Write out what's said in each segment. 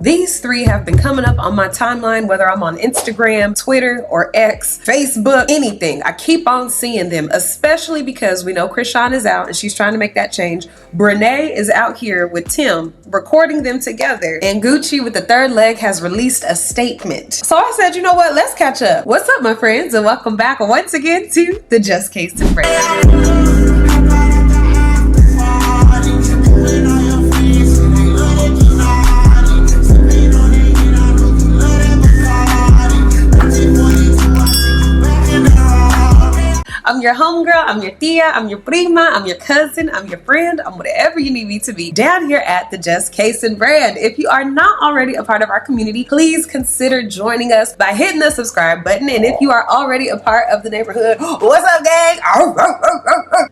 These three have been coming up on my timeline, whether I'm on Instagram, Twitter, or X, Facebook, anything. I keep on seeing them, especially because we know Chrisean is out and she's trying to make that change. Brenay is out here with Tim, recording them together. And Gucci with the third leg has released a statement. So I said, you know what? Let's catch up. What's up, my friends? And welcome back once again to the Just Case and Brenae. I'm your homegirl, I'm your tia, I'm your prima, I'm your cousin, I'm your friend, I'm whatever you need me to be down here at the Just Case and Brand. If you are not already a part of our community, please consider joining us by hitting the subscribe button. And if you are already a part of the neighborhood, what's up, gang?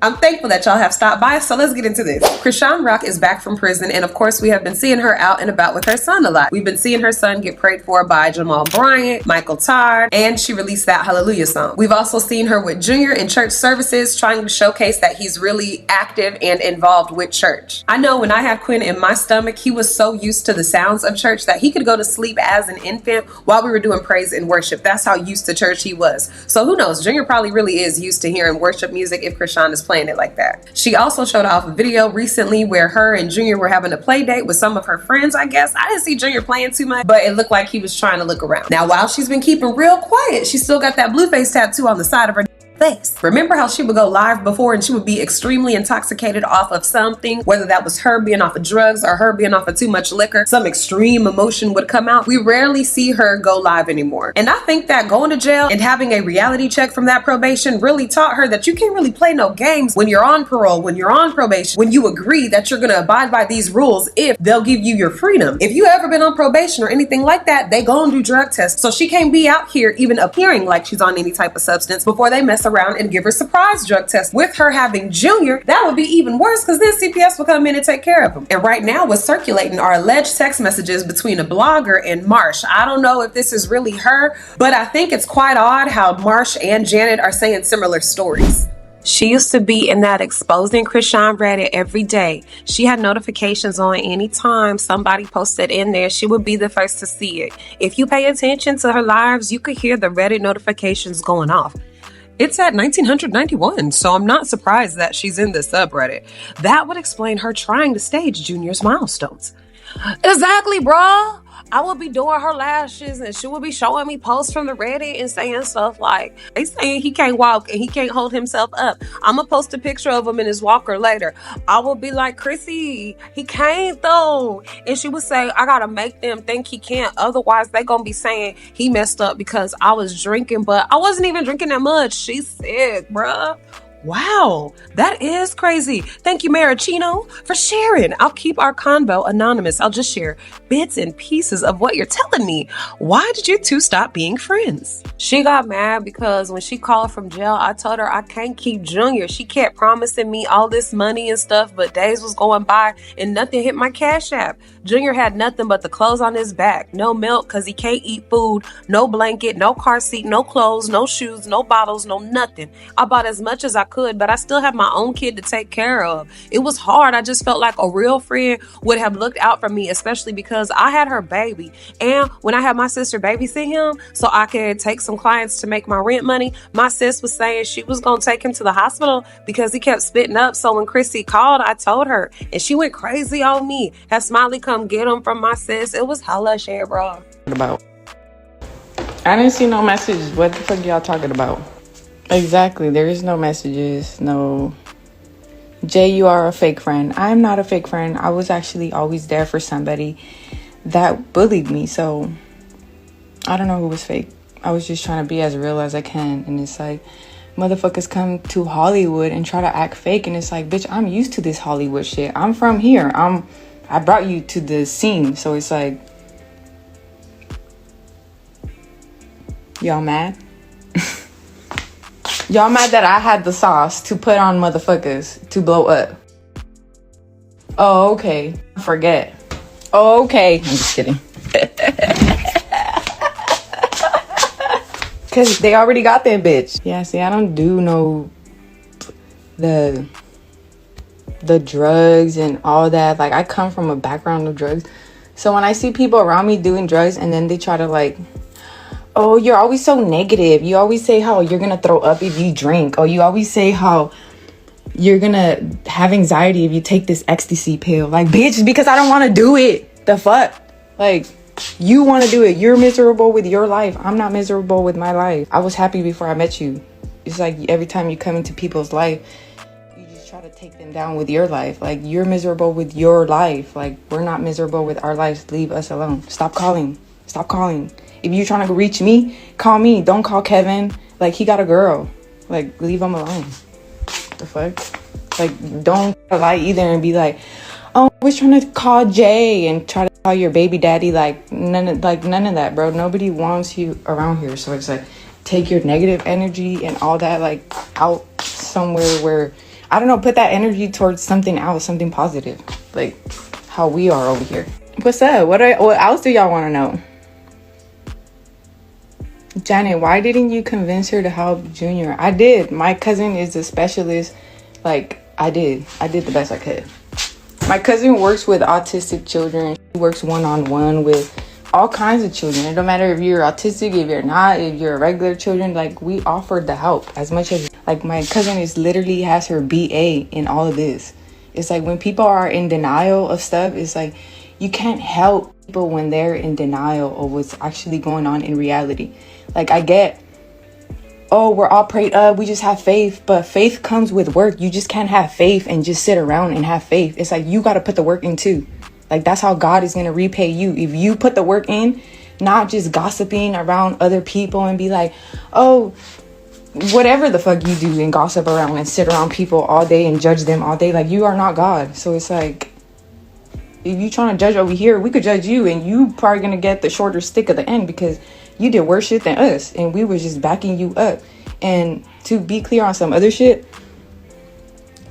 I'm thankful that y'all have stopped by, so let's get into this. Chrisean Rock is back from prison, and of course we have been seeing her out and about with her son a lot. We've been seeing her son get prayed for by Jamal Bryant, Michael Todd, and she released that Hallelujah song. We've also seen her with Junior in church services, trying to showcase that he's really active and involved with church. I know when I had Quinn in my stomach, he was so used to the sounds of church that he could go to sleep as an infant while we were doing praise and worship. That's how used to church he was. So who knows, Junior probably really is used to hearing worship music if Chrisean is playing it like that. She also showed off a video recently where her and Junior were having a play date with some of her friends, I guess. I didn't see Junior playing too much, but it looked like he was trying to look around. Now, while she's been keeping real quiet, she still got that blue face tattoo on the side of her face. Remember how she would go live before and she would be extremely intoxicated off of something, whether that was her being off of drugs or her being off of too much liquor, some extreme emotion would come out. We rarely see her go live anymore. And I think that going to jail and having a reality check from that probation really taught her that you can't really play no games when you're on parole, when you're on probation, when you agree that you're gonna abide by these rules if they'll give you your freedom. If you ever been on probation or anything like that, they go and do drug tests. So she can't be out here even appearing like she's on any type of substance before they mess around and give her surprise drug tests. With her having Junior, that would be even worse because then CPS will come in and take care of him. And right now what's circulating are alleged text messages between a blogger and Marsh. I don't know if this is really her, but I think it's quite odd how Marsh and Janet are saying similar stories. She used to be in that exposing Chrisean Reddit every day. She had notifications on anytime somebody posted in there. She would be the first to see it. If you pay attention to her lives, you could hear the Reddit notifications going off. It's at 1991, so I'm not surprised that she's in this subreddit. That would explain her trying to stage Junior's milestones. Exactly, bruh. I would be doing her lashes and she would be showing me posts from the Reddit and saying stuff like, they saying he can't walk and he can't hold himself up. I'm gonna post a picture of him in his walker later. I would be like, Chrissy, he can't though. And she would say, I gotta make them think he can't. Otherwise they gonna be saying he messed up because I was drinking, but I wasn't even drinking that much. She said, bruh. Wow, that is crazy. Thank you, Marachino, for sharing. I'll keep our convo anonymous. I'll just share bits and pieces of what you're telling me. Why did you two stop being friends? She got mad because when she called from jail, I told her I can't keep Junior. She kept promising me all this money and stuff, but days was going by and nothing hit my Cash App. Junior had nothing but the clothes on his back. No milk because he can't eat food. No blanket, no car seat, no clothes, no shoes, no bottles, no nothing. I bought as much as I could, but I still have my own kid to take care of. It was hard. I just felt like a real friend would have looked out for me, especially because I had her baby. And when I had my sister babysit him so I could take some clients to make my rent money, my sis was saying she was going to take him to the hospital because he kept spitting up. So when Chrissy called, I told her and she went crazy on me. Had Smiley come get him from my sis. It was hella shit, bro. About. I didn't see no message. What the fuck y'all talking about? Exactly. There is no messages. No. Jay, you are a fake friend. I'm not a fake friend. I was actually always there for somebody that bullied me. So I don't know who was fake. I was just trying to be as real as I can. And it's like, motherfuckers come to Hollywood and try to act fake. And it's like, bitch, I'm used to this Hollywood shit. I'm from here. I brought you to the scene. So it's like, y'all mad? Y'all mad that I had the sauce to put on motherfuckers to blow up? Oh, okay. Forget. Oh, okay. I'm just kidding. Because they already got that bitch. Yeah, see, I don't do no... The drugs and all that. Like, I come from a background of drugs. So when I see people around me doing drugs and then they try to like, oh, you're always so negative. You always say how you're going to throw up if you drink. Or you always say how you're going to have anxiety if you take this ecstasy pill. Like, bitch, because I don't want to do it. The fuck? Like, you want to do it. You're miserable with your life. I'm not miserable with my life. I was happy before I met you. It's like every time you come into people's life, try to take them down with your life. Like, you're miserable with your life. Like, we're not miserable with our lives. Leave us alone. Stop calling. If you're trying to reach me, call me. Don't call Kevin. Like, he got a girl. Like, leave him alone. The fuck? Like, don't lie either and be like, oh, I was trying to call Jay and try to call your baby daddy. Like, none of that, bro. Nobody wants you around here. So it's like, take your negative energy and all that, like, out somewhere where, I don't know, put that energy towards something else, something positive, like how we are over here. What's up? What else do y'all want to know? Janet, why didn't you convince her to help Junior? I did. My cousin is a specialist. Like, I did the best I could. My cousin works with autistic children. She works one-on-one with all kinds of children. It don't matter if you're autistic, if you're not, if you're a regular children. Like, we offered the help as much as, like, my cousin is literally has her BA in all of this. It's like when people are in denial of stuff, it's like you can't help people when they're in denial of what's actually going on in reality. Like, I get, oh, we're all prayed up, we just have faith, but faith comes with work. You just can't have faith and just sit around and have faith. It's like you got to put the work in too. Like, that's how God is going to repay you. If you put the work in, not just gossiping around other people and be like, oh, whatever the fuck you do and gossip around and sit around people all day and judge them all day. Like, you are not God. So it's like, if you trying to judge over here, we could judge you and you probably going to get the shorter stick at the end because you did worse shit than us and we were just backing you up. And to be clear on some other shit,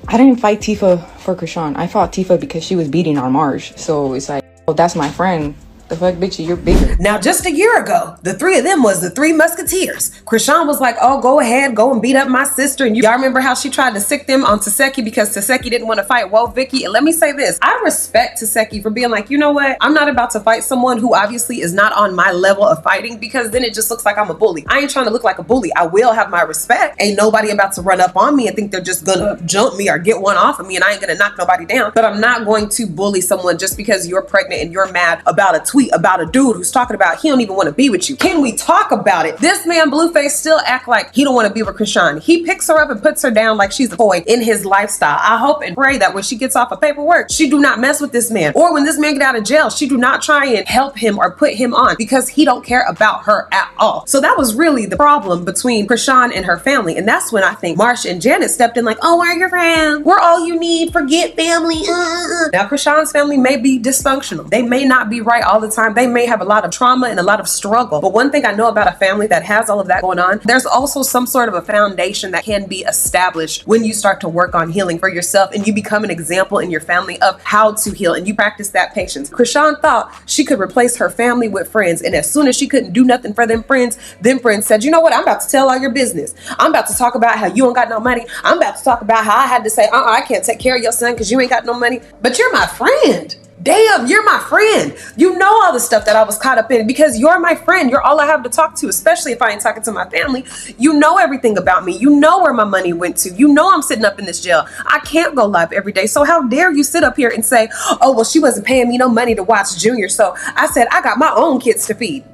I didn't fight Tifa for Chrisean. I fought Tifa because she was beating on Marsh. So it's like, oh, that's my friend. The fuck, bitch, you're bigger. Now, just a year ago, the three of them was the three musketeers. Chrisean was like, oh, go ahead, go and beat up my sister. And y'all remember how she tried to sick them on Taseki because Taseki didn't want to fight Whoa Vicky. And let me say this, I respect Taseki for being like, you know what? I'm not about to fight someone who obviously is not on my level of fighting because then it just looks like I'm a bully. I ain't trying to look like a bully. I will have my respect. Ain't nobody about to run up on me and think they're just gonna jump me or get one off of me and I ain't gonna knock nobody down. But I'm not going to bully someone just because you're pregnant and you're mad about a tweet about a dude who's talking about he don't even want to be with you. Can we talk about it? This man Blueface still act like he don't want to be with Chrisean. He picks her up and puts her down like she's a toy in his lifestyle. I hope and pray that when she gets off of paperwork, she do not mess with this man. Or when this man get out of jail, she do not try and help him or put him on because he don't care about her at all. So that was really the problem between Chrisean and her family. And that's when I think Marsh and Janet stepped in like, oh, we're your friends. We're all you need. Forget family. Now Chrisean's family may be dysfunctional. They may not be right all the time. They may have a lot of trauma and a lot of struggle. But one thing I know about a family that has all of that going on, there's also some sort of a foundation that can be established when you start to work on healing for yourself and you become an example in your family of how to heal and you practice that patience. Chrisean thought she could replace her family with friends, and as soon as she couldn't do nothing for them friends said, you know what, I'm about to tell all your business. I'm about to talk about how you don't got no money. I'm about to talk about how I had to say, I can't take care of your son because you ain't got no money, but you're my friend. Damn, you're my friend. You know all the stuff that I was caught up in because you're my friend. You're all I have to talk to, especially if I ain't talking to my family. You know everything about me. You know where my money went to. You know I'm sitting up in this jail. I can't go live every day. So how dare you sit up here and say, oh, well, she wasn't paying me no money to watch Junior. So I said, I got my own kids to feed.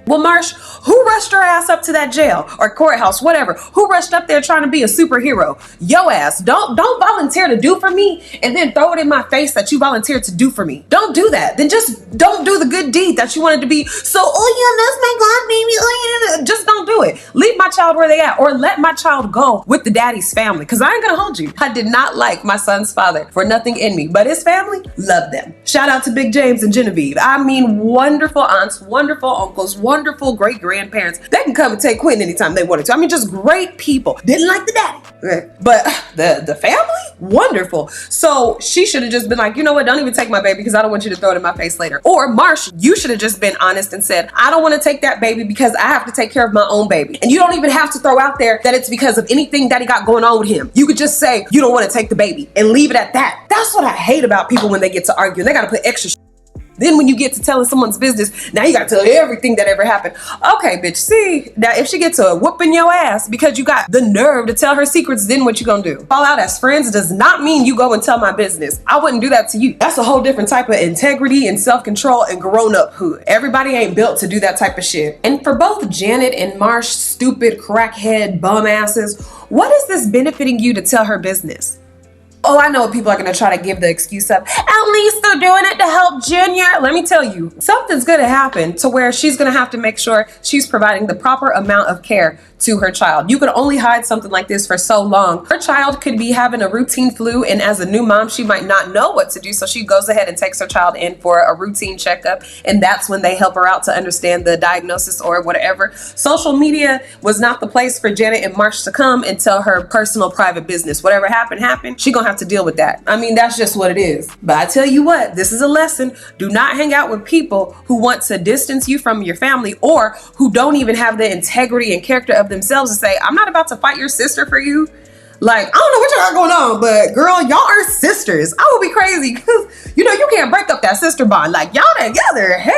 Well, Marsh, who rushed her ass up to that jail or courthouse, whatever? Who rushed up there trying to be a superhero? Yo ass. Don't volunteer to do for me and then throw it in my face that you volunteered to do for me. Don't do that. Then just don't do the good deed that you wanted to be. So, oh yeah, that's my God, baby. Oh, yeah. Just don't do it. Leave my child where they at or let my child go with the daddy's family because I ain't gonna hold you. I did not like my son's father for nothing in me, but his family, love them. Shout out to Big James and Genevieve. I mean, wonderful aunts, wonderful uncles, wonderful great grandparents. They can come and take Quentin anytime they wanted to. I mean, just great people. Didn't like the daddy, but the family, wonderful. So she should have just been like, you know what? Don't even take my baby because I don't want you to throw it in my face later. Or Marsh, you should have just been honest and said, I don't want to take that baby because I have to take care of my own baby. And you don't even have to throw out there that it's because of anything daddy got going on with him. You could just say you don't want to take the baby and leave it at that. That's what I hate about people when they get to argue. They got to put extra Then when you get to telling someone's business, now you gotta tell everything that ever happened. Okay, bitch, see, now if she gets to whooping your ass because you got the nerve to tell her secrets, then what you gonna do? Fall out as friends does not mean you go and tell my business. I wouldn't do that to you. That's a whole different type of integrity and self-control and grown-up-hood. Everybody ain't built to do that type of shit. And for both Janet and Marsh, stupid crackhead bum asses, what is this benefiting you to tell her business? Oh, I know what people are going to try to give the excuse of, at least they're doing it to help Junior. Let me tell you, something's going to happen to where she's going to have to make sure she's providing the proper amount of care to her child. You can only hide something like this for so long. Her child could be having a routine flu, and as a new mom, she might not know what to do. So she goes ahead and takes her child in for a routine checkup. And that's when they help her out to understand the diagnosis or whatever. Social media was not the place for Janet and Marsh to come and tell her personal private business. Whatever happened. She gonna have to deal with that. I mean, that's just what it is. But I tell you what, this is a lesson. Do not hang out with people who want to distance you from your family or who don't even have the integrity and character of themselves to say, I'm not about to fight your sister for you. Like, I don't know what you got going on, but girl, y'all are sisters. I would be crazy because, you know, you can't break up that sister bond. Like, y'all together, heck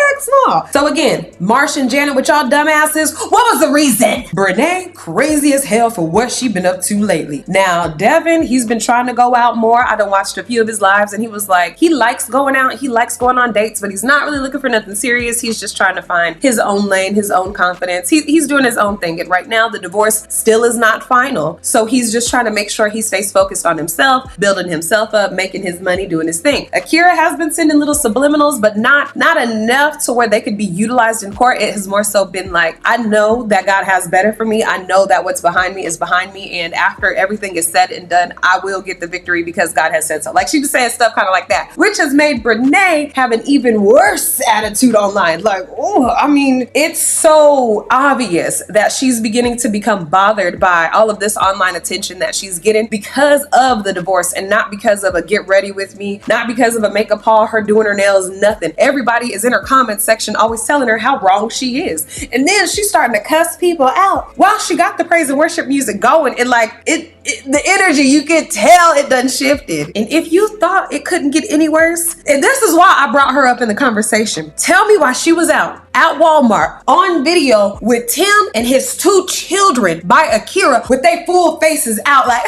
no. So again, Marsh and Janet with y'all dumbasses, what was the reason? Brenay, crazy as hell for what she been up to lately. Now, Devin, he's been trying to go out more. I done watched a few of his lives and he was like, he likes going out, he likes going on dates, but he's not really looking for nothing serious. He's just trying to find his own lane, his own confidence. He's doing his own thing. And right now, the divorce still is not final. So he's just trying to make sure he stays focused on himself, building himself up, making his money, doing his thing. Akira has been sending little subliminals, but not enough to where they could be utilized in court. It has more so been like, I know that God has better for me. I know that what's behind me is behind me. And after everything is said and done, I will get the victory because God has said so. Like, she was saying stuff kind of like that, which has made Brenay have an even worse attitude online. Like, oh, I mean, it's so obvious that she's beginning to become bothered by all of this online attention that she's getting because of the divorce and not because of a get ready with me, not because of a makeup haul, her doing her nails, nothing. Everybody is in her comment section always telling her how wrong she is. And then she's starting to cuss people out while she got the praise and worship music going. And like the energy, you could tell it done shifted. And if you thought it couldn't get any worse, and this is why I brought her up in the conversation. Tell me why she was out at Walmart on video with Tim and his 2 children by Akira with their full faces out. Like,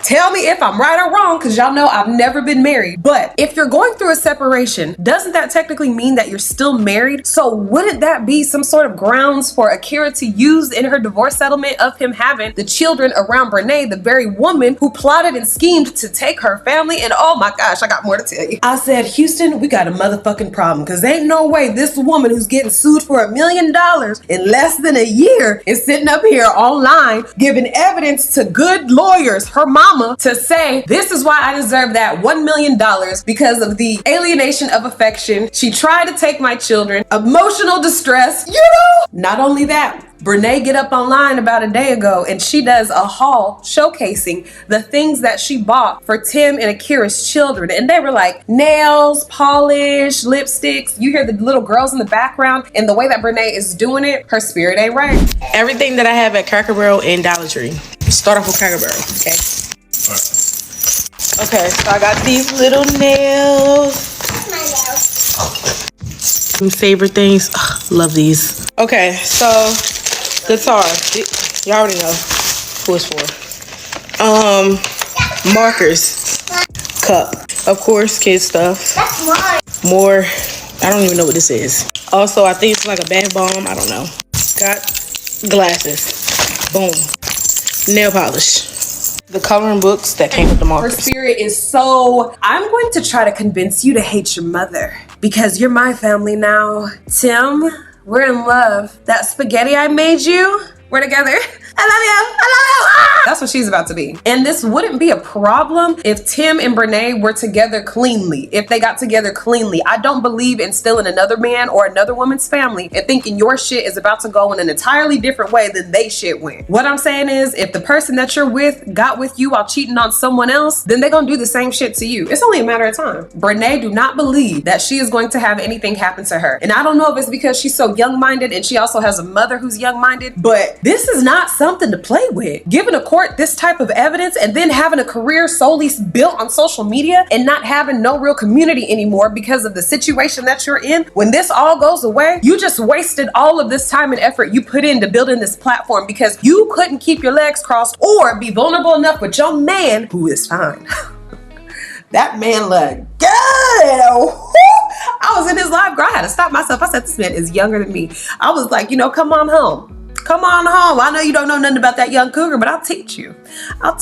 tell me if I'm right or wrong, because y'all know I've never been married. But if you're going through a separation, doesn't that technically mean that you're still married? So wouldn't that be some sort of grounds for Akira to use in her divorce settlement of him having the children around Brenay, the very woman who plotted and schemed to take her family? And oh my gosh, I got more to tell you. I said, Houston, we got a motherfucking problem, because ain't no way this woman who's getting sued for $1 million in less than a year is sitting up here online giving evidence to good lawyers, her mama, to say, this is why I deserve that $1 million because of the alienation of affection. She tried to take my children, emotional distress, you know? Not only that, Brenay get up online about a day ago and she does a haul showcasing the things that she bought for Tim and Akira's children. And they were like nails, polish, lipsticks. You hear the little girls in the background, and the way that Brenay is doing it, her spirit ain't right. Everything that I have at Cracker Barrel and Dollar Tree. Start off with Cracker Barrel, okay? Okay, so I got these little nails. That's my nails. Some favorite things. Ugh, love these. Okay, so guitar. Y'all already know who it's for. Markers. Cup. Of course, kid stuff. That's mine. More. I don't even know what this is. Also, I think it's like a bath bomb. I don't know. Got glasses. Boom. Nail polish. The coloring books that came with the markers. Her spirit is so, I'm going to try to convince you to hate your mother because you're my family now. Tim, we're in love. That spaghetti I made you, we're together. I love you. I love you. Ah! That's what she's about to be. And this wouldn't be a problem if Tim and Brenay were together cleanly, if they got together cleanly. I don't believe in stealing another man or another woman's family and thinking your shit is about to go in an entirely different way than they shit went. What I'm saying is, if the person that you're with got with you while cheating on someone else, then they're gonna do the same shit to you. It's only a matter of time. Brenay do not believe that she is going to have anything happen to her. And I don't know if it's because she's so young-minded and she also has a mother who's young-minded, but This is not something to play with. Giving a court this type of evidence and then having a career solely built on social media and not having no real community anymore because of the situation that you're in, when this all goes away, you just wasted all of this time and effort you put into building this platform because you couldn't keep your legs crossed or be vulnerable enough with your man, who is fine. That man looked good. I was in his live, girl. I had to stop myself. I said, this man is younger than me. I was like, come on home. Come on home. I know you don't know nothing about that young cougar, but I'll teach you. I'll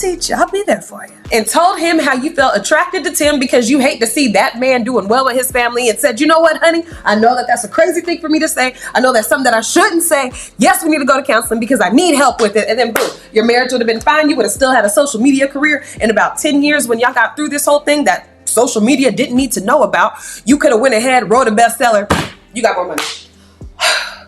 be there for you. And told him how you felt attracted to Tim because you hate to see that man doing well with his family, and said, you know what, honey? I know that that's a crazy thing for me to say. I know that's something that I shouldn't say. Yes, we need to go to counseling because I need help with it. And then boom, your marriage would have been fine. You would have still had a social media career. In about 10 years when y'all got through this whole thing that social media didn't need to know about, you could have went ahead, wrote a bestseller. You got more money.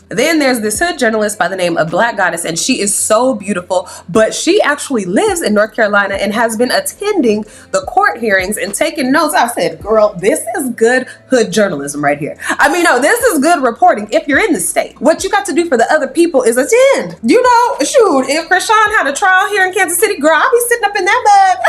Then there's this hood journalist by the name of Black Goddess, and she is so beautiful, but she actually lives in North Carolina and has been attending the court hearings and taking notes. I said, girl, this is good hood journalism right here. I mean, no, this is good reporting if you're in the state. What you got to do for the other people is attend. Shoot, if Chrisean had a trial here in Kansas City, girl, I'll be sitting up in that bed.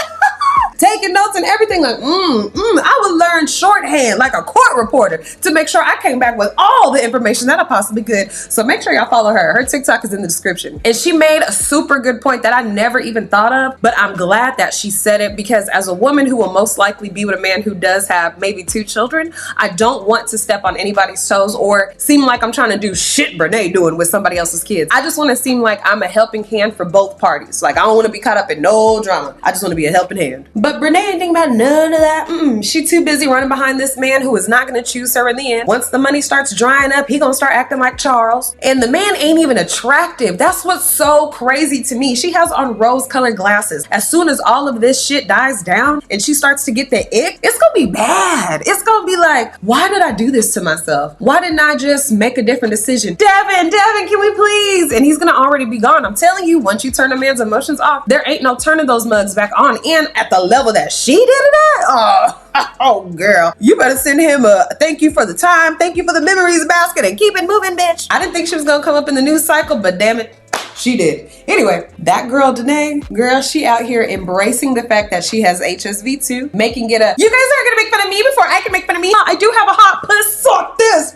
Taking notes and everything like, I would learn shorthand like a court reporter to make sure I came back with all the information that I possibly could. So make sure y'all follow her. Her TikTok is in the description. And she made a super good point that I never even thought of, but I'm glad that she said it because as a woman who will most likely be with a man who does have maybe 2 children, I don't want to step on anybody's toes or seem like I'm trying to do shit Brenay doing with somebody else's kids. I just want to seem like I'm a helping hand for both parties. Like I don't want to be caught up in no drama. I just want to be a helping hand. But Brenay ain't thinking about none of that. She too busy running behind this man who is not going to choose her in the end. Once the money starts drying up, he gonna start acting like Charles. And the man ain't even attractive. That's what's so crazy to me. She has on rose-colored glasses. As soon as all of this shit dies down and she starts to get the ick, it's gonna be bad. It's gonna be like, why did I do this to myself? Why didn't I just make a different decision? Devin, can we please? And he's gonna already be gone. I'm telling you, once you turn a man's emotions off, there ain't no turning those mugs back on. And at the level that she did it at, oh girl, you better send him a thank you for the time, thank you for the memories basket, and keep it moving, bitch. I didn't think she was gonna come up in the news cycle, but damn it, she did. Anyway, that girl Danae, girl, she out here embracing the fact that she has HSV too, making it a, you guys aren't gonna make fun of me before I can make fun of me. I do have a hot puss, suck this.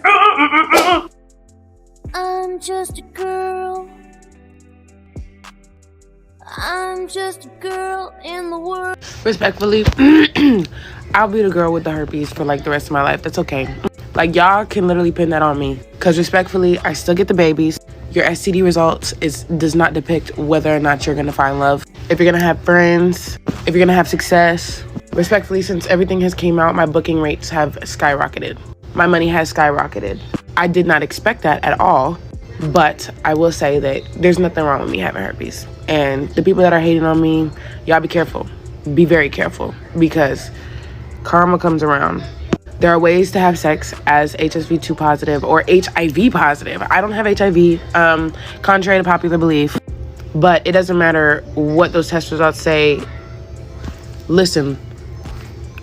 I'm just a girl. I'm just a girl in the world. Respectfully, I'll be the girl with the herpes for like the rest of my life. That's okay. Like y'all can literally pin that on me. Cause respectfully, I still get the babies. Your STD results does not depict whether or not you're gonna find love. If you're gonna have friends, if you're gonna have success. Respectfully, since everything has came out, my booking rates have skyrocketed. My money has skyrocketed. I did not expect that at all. But I will say that there's nothing wrong with me having herpes. And the people that are hating on me, y'all be careful. Be very careful because karma comes around. There are ways to have sex as HSV2 positive or HIV positive. I don't have HIV, contrary to popular belief. But it doesn't matter what those test results say. Listen,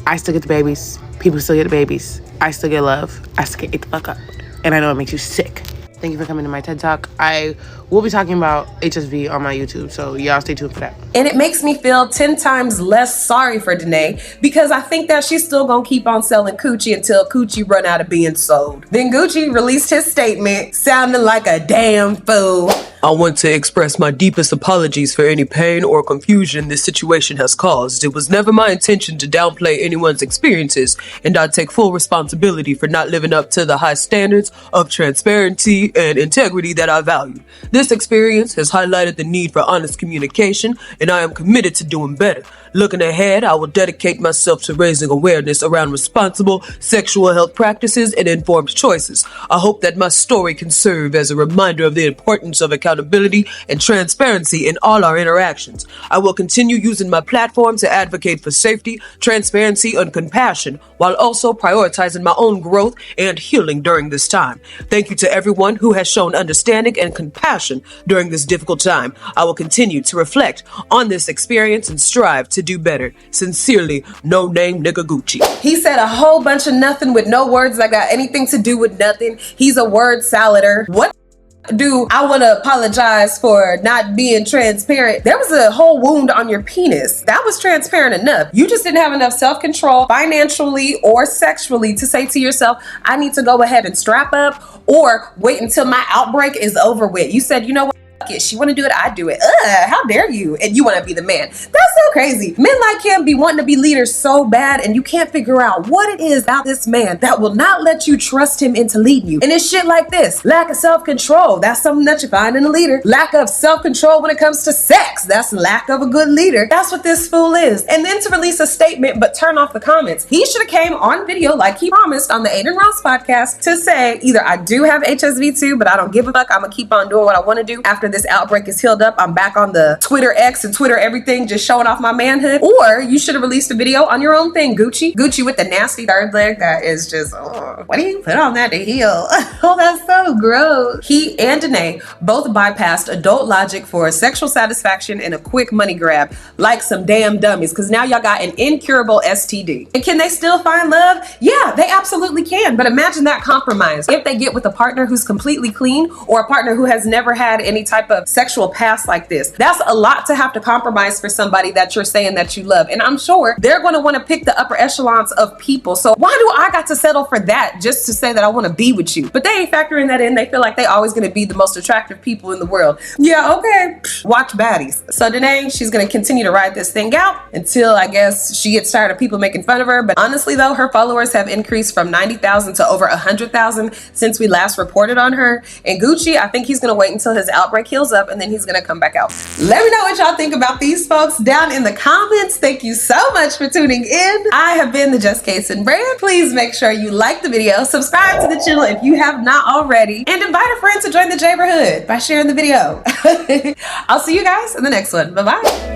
I still get the babies. People still get the babies. I still get love. I still get ate the fuck up. And I know it makes you sick. Thank you for coming to my TED Talk. I will be talking about HSV on my YouTube, so y'all stay tuned for that. And it makes me feel 10 times less sorry for Danae because I think that she's still gonna keep on selling coochie until coochie run out of being sold. Then Gucci released his statement sounding like a damn fool. I want to express my deepest apologies for any pain or confusion this situation has caused. It was never my intention to downplay anyone's experiences, and I take full responsibility for not living up to the high standards of transparency and integrity that I value. This experience has highlighted the need for honest communication, and I am committed to doing better. Looking ahead, I will dedicate myself to raising awareness around responsible sexual health practices and informed choices. I hope that my story can serve as a reminder of the importance of accountability and transparency in all our interactions. I will continue using my platform to advocate for safety, transparency, and compassion, while also prioritizing my own growth and healing during this time. Thank you to everyone who has shown understanding and compassion during this difficult time. I will continue to reflect on this experience and strive to do better. Sincerely, no name nigga Gucci. He said a whole bunch of nothing with no words that got anything to do with nothing. He's a word salader. What do I want to apologize for not being transparent. There was a whole wound on your penis. That was transparent enough. You just didn't have enough self-control financially or sexually to say to yourself, I need to go ahead and strap up or wait until my outbreak is over with. You said, you know what? It. She want to do it, I do it. How dare you? And you want to be the man. That's so crazy. Men like him be wanting to be leaders so bad, and you can't figure out what it is about this man that will not let you trust him into leading you. And it's shit like this. Lack of self-control. That's something that you find in a leader. Lack of self-control when it comes to sex. That's lack of a good leader. That's what this fool is. And then to release a statement but turn off the comments. He should have came on video like he promised on the Aiden Ross podcast to say either I do have HSV2, but I don't give a fuck. I'm gonna keep on doing what I want to do. After this outbreak is healed up, I'm back on the Twitter X and Twitter everything, just showing off my manhood. Or you should have released a video on your own thing, Gucci with the nasty third leg that is just, what do you put on that to heal? Oh, that's so gross. He and Danae both bypassed adult logic for sexual satisfaction and a quick money grab, like some damn dummies, because now y'all got an incurable STD. And can they still find love? Yeah, they absolutely can. But imagine that compromise if they get with a partner who's completely clean or a partner who has never had any type of sexual past like this. That's a lot to have to compromise for somebody that you're saying that you love. And I'm sure they're going to want to pick the upper echelons of people. So why do I got to settle for that just to say that I want to be with you? But they ain't factoring that in. They feel like they always going to be the most attractive people in the world. Yeah, okay. Watch baddies. So Danae, she's going to continue to ride this thing out until I guess she gets tired of people making fun of her. But honestly though, her followers have increased from 90,000 to over 100,000 since we last reported on her. And Gucci, I think he's going to wait until his outbreak heals up and then he's gonna come back out. Let me know what y'all think about these folks down in the comments. Thank you so much for tuning in. I have been the Just Kaysen Brand. Please make sure you like the video, subscribe to the channel if you have not already, and invite a friend to join the Jaberhood by sharing the video. I'll see you guys in the next one. Bye-bye.